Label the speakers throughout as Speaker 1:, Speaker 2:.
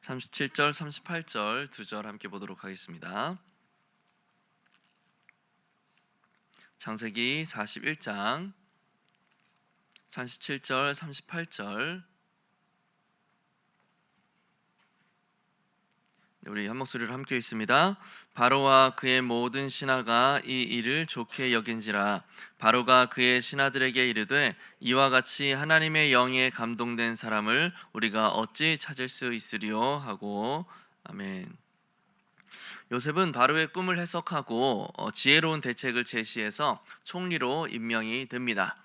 Speaker 1: 37절, 38절 두 절 함께 보도록 하겠습니다. 창세기 41장 37절, 38절 우리 한 목소리로 함께 읽습니다. 바로와 그의 모든 신하가 이 일을 좋게 여긴지라. 바로가 그의 신하들에게 이르되 이와 같이 하나님의 영에 감동된 사람을 우리가 어찌 찾을 수 있으리요 하고. 아멘. 요셉은 바로의 꿈을 해석하고 지혜로운 대책을 제시해서 총리로 임명이 됩니다.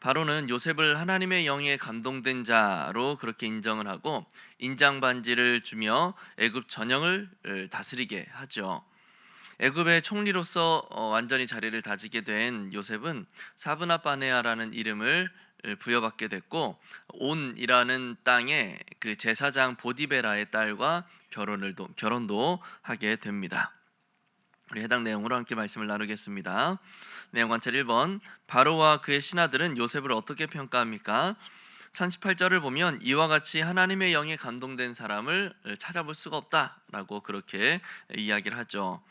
Speaker 1: 바로는 요셉을 하나님의 영에 감동된 자로 그렇게 인정을 하고 인장 반지를 주며 애굽 전역을 다스리게 하죠. 애굽의 총리로서 완전히 자리를 다지게 된 요셉은 사브나 바네아라는 이름을 부여받게 됐고 온이라는 땅의 그 제사장 보디베라의 딸과 결혼도 하게 됩니다. 우리 해당 내용으로 함께 말씀을 나누겠습니다. 내용 관찰 1번. 바로와 그의 신하들은 요셉을 어떻게 평가합니까? 38절을 보면 이와 같이 하나님의 영에 감동된 사람을 찾아볼 수가 없다라고 그렇게 이야기를 하죠.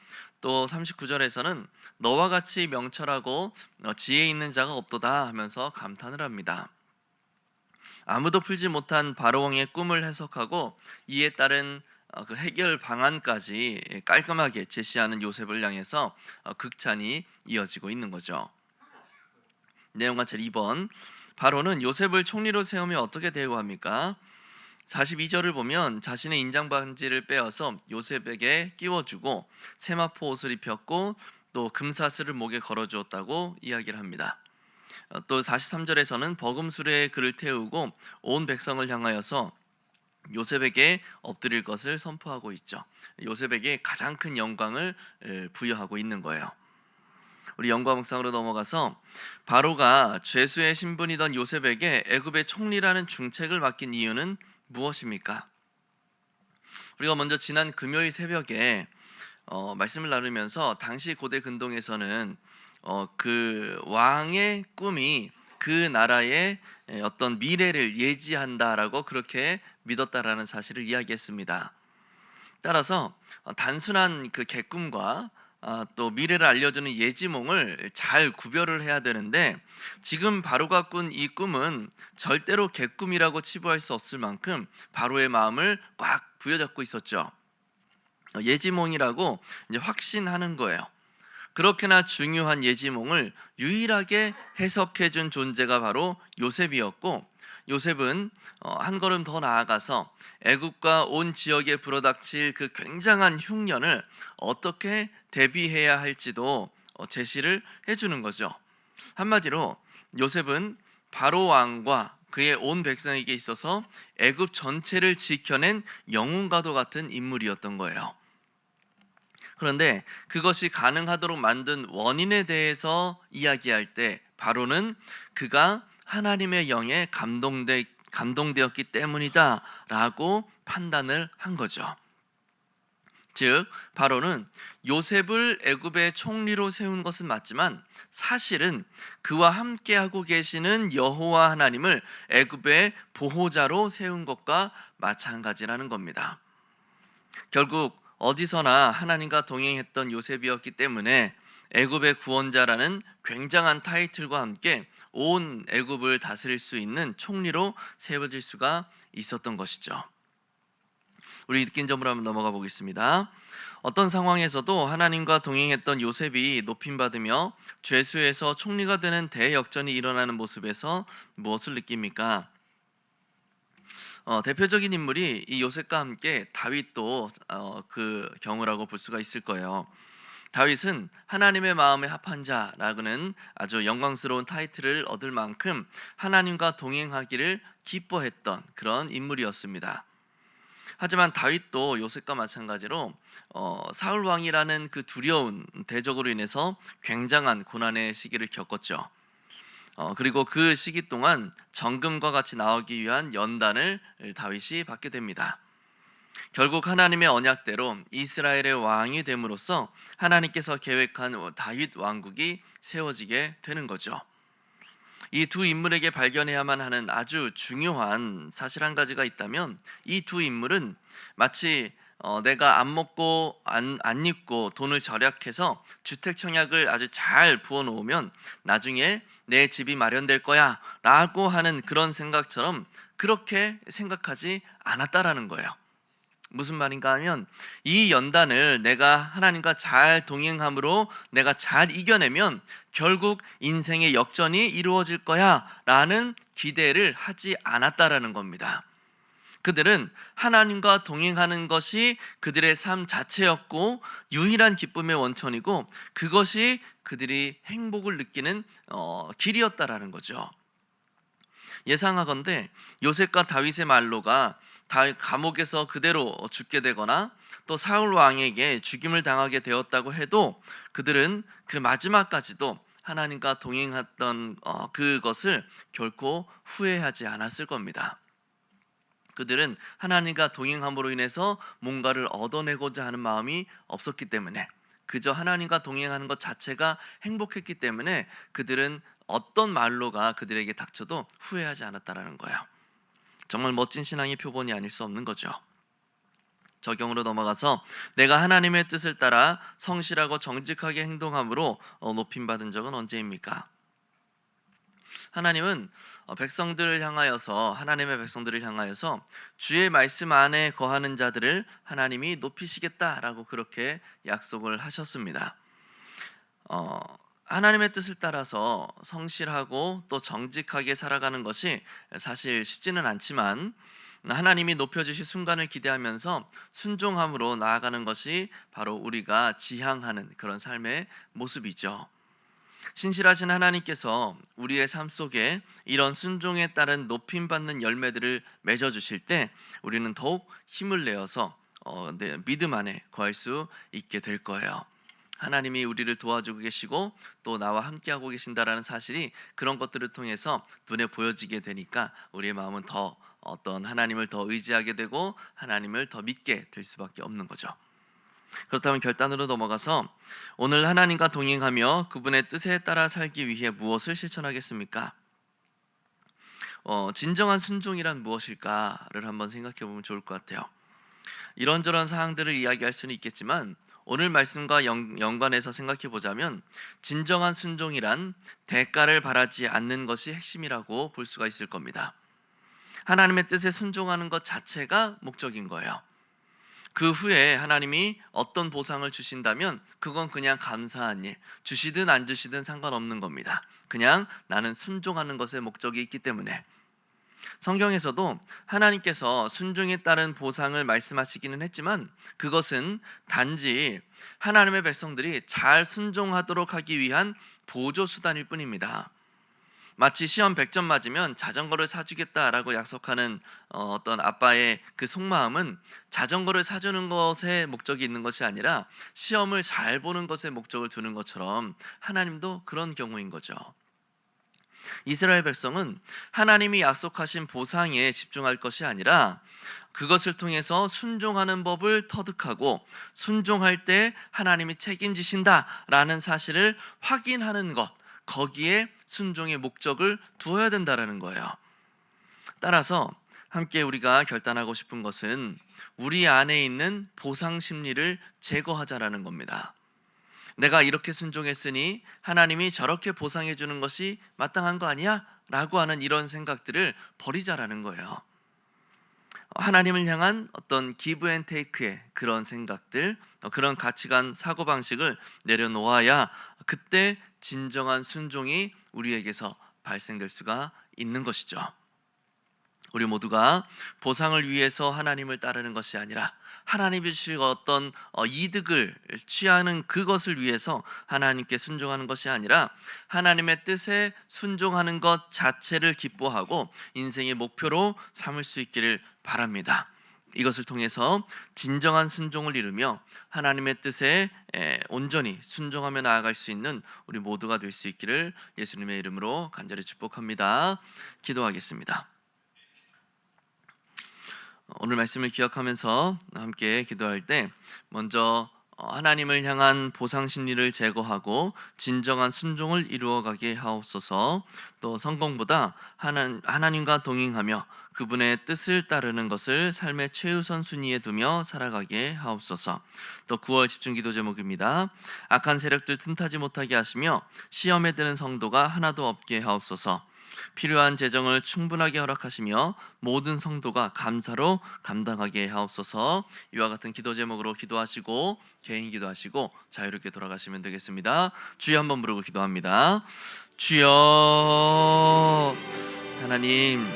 Speaker 1: 또 39절에서는 너와 같이 명철하고 지혜 있는 자가 없도다 하면서 감탄을 합니다. 아무도 풀지 못한 바로 왕의 꿈을 해석하고 이에 따른 그 해결 방안까지 깔끔하게 제시하는 요셉을 향해서 극찬이 이어지고 있는 거죠. 내용 관찰 2번. 바로는 요셉을 총리로 세우며 어떻게 대우합니까? 42절을 보면 자신의 인장 반지를 빼어서 요셉에게 끼워주고 세마포 옷을 입혔고 또 금사슬을 목에 걸어주었다고 이야기를 합니다. 또 43절에서는 버금수레에 그를 태우고 온 백성을 향하여서 요셉에게 엎드릴 것을 선포하고 있죠. 요셉에게 가장 큰 영광을 부여하고 있는 거예요. 우리 영과 묵상으로 넘어가서 바로가 죄수의 신분이던 요셉에게 애굽의 총리라는 중책을 맡긴 이유는 무엇입니까? 우리가 먼저 지난 금요일 새벽에 말씀을 나누면서 당시 고대 근동에서는 그 왕의 꿈이 그 나라의 어떤 미래를 예지한다라고 그렇게 믿었다라는 사실을 이야기했습니다. 따라서 단순한 그 객꿈과 또 미래를 알려주는 예지몽을 잘 구별을 해야 되는데 지금 바로가 꾼 이 꿈은 절대로 객꿈이라고 치부할 수 없을 만큼 바로의 마음을 꽉 부여잡고 있었죠. 예지몽이라고 이제 확신하는 거예요. 그렇게나 중요한 예지몽을 유일하게 해석해 준 존재가 바로 요셉이었고 요셉은 한 걸음 더 나아가서 애굽과 온 지역에 불어닥칠 그 굉장한 흉년을 어떻게 대비해야 할지도 제시를 해주는 거죠. 한마디로 요셉은 바로 왕과 그의 온 백성에게 있어서 애굽 전체를 지켜낸 영웅과도 같은 인물이었던 거예요. 그런데 그것이 가능하도록 만든 원인에 대해서 이야기할 때 바로는 그가 하나님의 영에 감동되었기 때문이다라고 판단을 한 거죠. 즉 바로는 요셉을 애굽의 총리로 세운 것은 맞지만 사실은 그와 함께하고 계시는 여호와 하나님을 애굽의 보호자로 세운 것과 마찬가지라는 겁니다. 결국 어디서나 하나님과 동행했던 요셉이었기 때문에 애굽의 구원자라는 굉장한 타이틀과 함께 온 애굽을 다스릴 수 있는 총리로 세워질 수가 있었던 것이죠. 우리 느낀 점으로 한번 넘어가 보겠습니다. 어떤 상황에서도 하나님과 동행했던 요셉이 높임받으며 죄수에서 총리가 되는 대역전이 일어나는 모습에서 무엇을 느낍니까? 대표적인 인물이 이 요셉과 함께 다윗도 그 경우라고 볼 수가 있을 거예요. 다윗은 하나님의 마음에 합한 자라고는 아주 영광스러운 타이틀을 얻을 만큼 하나님과 동행하기를 기뻐했던 그런 인물이었습니다. 하지만 다윗도 요셉과 마찬가지로 사울 왕이라는 그 두려운 대적으로 인해서 굉장한 고난의 시기를 겪었죠. 그리고 그 시기 동안 정금과 같이 나오기 위한 연단을 다윗이 받게 됩니다. 결국 하나님의 언약대로 이스라엘의 왕이 됨으로써 하나님께서 계획한 다윗 왕국이 세워지게 되는 거죠. 이 두 인물에게 발견해야만 하는 아주 중요한 사실 한 가지가 있다면 이 두 인물은 마치 내가 안 먹고 안 입고 돈을 절약해서 주택 청약을 아주 잘 부어 놓으면 나중에 내 집이 마련될 거야 라고 하는 그런 생각처럼 그렇게 생각하지 않았다라는 거예요. 무슨 말인가 하면 이 연단을 내가 하나님과 잘 동행함으로 내가 잘 이겨내면 결국 인생의 역전이 이루어질 거야 라는 기대를 하지 않았다라는 겁니다. 그들은 하나님과 동행하는 것이 그들의 삶 자체였고 유일한 기쁨의 원천이고 그것이 그들이 행복을 느끼는 길이었다라는 거죠. 예상하건대 요셉과 다윗의 말로가 다윗 감옥에서 그대로 죽게 되거나 또 사울 왕에게 죽임을 당하게 되었다고 해도 그들은 그 마지막까지도 하나님과 동행했던 그것을 결코 후회하지 않았을 겁니다. 그들은 하나님과 동행함으로 인해서 뭔가를 얻어내고자 하는 마음이 없었기 때문에 그저 하나님과 동행하는 것 자체가 행복했기 때문에 그들은 어떤 말로가 그들에게 닥쳐도 후회하지 않았다라는 거예요. 정말 멋진 신앙의 표본이 아닐 수 없는 거죠. 적용으로 넘어가서 내가 하나님의 뜻을 따라 성실하고 정직하게 행동함으로 높임받은 적은 언제입니까? 하나님은 하나님의 백성들을 향하여서 주의 말씀 안에 거하는 자들을 하나님이 높이시겠다라고 그렇게 약속을 하셨습니다. 하나님의 뜻을 따라서 성실하고 또 정직하게 살아가는 것이 사실 쉽지는 않지만 하나님이 높여주실 순간을 기대하면서 순종함으로 나아가는 것이 바로 우리가 지향하는 그런 삶의 모습이죠. 신실하신 하나님께서 우리의 삶 속에 이런 순종에 따른 높임받는 열매들을 맺어주실 때 우리는 더욱 힘을 내어서 믿음 안에 거할 수 있게 될 거예요. 하나님이 우리를 도와주고 계시고 또 나와 함께하고 계신다라는 사실이 그런 것들을 통해서 눈에 보여지게 되니까 우리의 마음은 더 하나님을 더 의지하게 되고 하나님을 더 믿게 될 수밖에 없는 거죠. 그렇다면 결단으로 넘어가서 오늘 하나님과 동행하며 그분의 뜻에 따라 살기 위해 무엇을 실천하겠습니까? 진정한 순종이란 무엇일까를 한번 생각해 보면 좋을 것 같아요. 이런저런 사항들을 이야기할 수는 있겠지만 오늘 말씀과 연관해서 생각해 보자면 진정한 순종이란 대가를 바라지 않는 것이 핵심이라고 볼 수가 있을 겁니다. 하나님의 뜻에 순종하는 것 자체가 목적인 거예요. 그 후에 하나님이 어떤 보상을 주신다면 그건 그냥 감사한 일, 주시든 안 주시든 상관없는 겁니다. 그냥 나는 순종하는 것에 목적이 있기 때문에. 성경에서도 하나님께서 순종에 따른 보상을 말씀하시기는 했지만 그것은 단지 하나님의 백성들이 잘 순종하도록 하기 위한 보조 수단일 뿐입니다. 마치 시험 100점 맞으면 자전거를 사주겠다라고 약속하는 어떤 아빠의 그 속마음은 자전거를 사주는 것에 목적이 있는 것이 아니라 시험을 잘 보는 것에 목적을 두는 것처럼 하나님도 그런 경우인 거죠. 이스라엘 백성은 하나님이 약속하신 보상에 집중할 것이 아니라 그것을 통해서 순종하는 법을 터득하고 순종할 때 하나님이 책임지신다라는 사실을 확인하는 것, 거기에 순종의 목적을 두어야 된다라는 거예요. 따라서 함께 우리가 결단하고 싶은 것은 우리 안에 있는 보상 심리를 제거하자라는 겁니다. 내가 이렇게 순종했으니 하나님이 저렇게 보상해 주는 것이 마땅한 거 아니야? 라고 하는 이런 생각들을 버리자라는 거예요. 하나님을 향한 어떤 기브 앤 테이크의 그런 생각들, 그런 가치관, 사고방식을 내려놓아야 그때 진정한 순종이 우리에게서 발생될 수가 있는 것이죠. 우리 모두가 보상을 위해서 하나님을 따르는 것이 아니라 하나님이 주신 어떤 이득을 취하는 그것을 위해서 하나님께 순종하는 것이 아니라 하나님의 뜻에 순종하는 것 자체를 기뻐하고 인생의 목표로 삼을 수 있기를 바랍니다. 이것을 통해서 진정한 순종을 이루며 하나님의 뜻에 온전히 순종하며 나아갈 수 있는 우리 모두가 될 수 있기를 예수님의 이름으로 간절히 축복합니다. 기도하겠습니다. 오늘 말씀을 기억하면서 함께 기도할 때 먼저 하나님을 향한 보상 심리를 제거하고 진정한 순종을 이루어가게 하옵소서. 또 성공보다 하나님과 동행하며 그분의 뜻을 따르는 것을 삶의 최우선 순위에 두며 살아가게 하옵소서. 또 9월 집중기도 제목입니다. 악한 세력들 틈타지 못하게 하시며 시험에 드는 성도가 하나도 없게 하옵소서. 필요한 재정을 충분하게 허락하시며 모든 성도가 감사로 감당하게 하옵소서. 이와 같은 기도 제목으로 기도하시고 개인 기도하시고 자유롭게 돌아가시면 되겠습니다. 주여 한번 부르고 기도합니다. 주여. 하나님,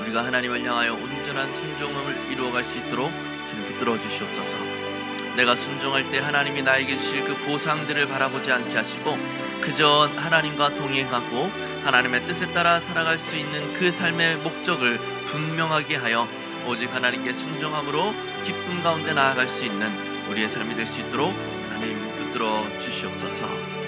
Speaker 1: 우리가 하나님을 향하여 온전한 순종을 이루어갈 수 있도록 주님 붙들어 주시옵소서. 내가 순종할 때 하나님이 나에게 주실 그 보상들을 바라보지 않게 하시고 그저 하나님과 동행하고 하나님의 뜻에 따라 살아갈 수 있는 그 삶의 목적을 분명하게 하여 오직 하나님께 순종함으로 기쁨 가운데 나아갈 수 있는 우리의 삶이 될 수 있도록 하나님 붙들어 주시옵소서.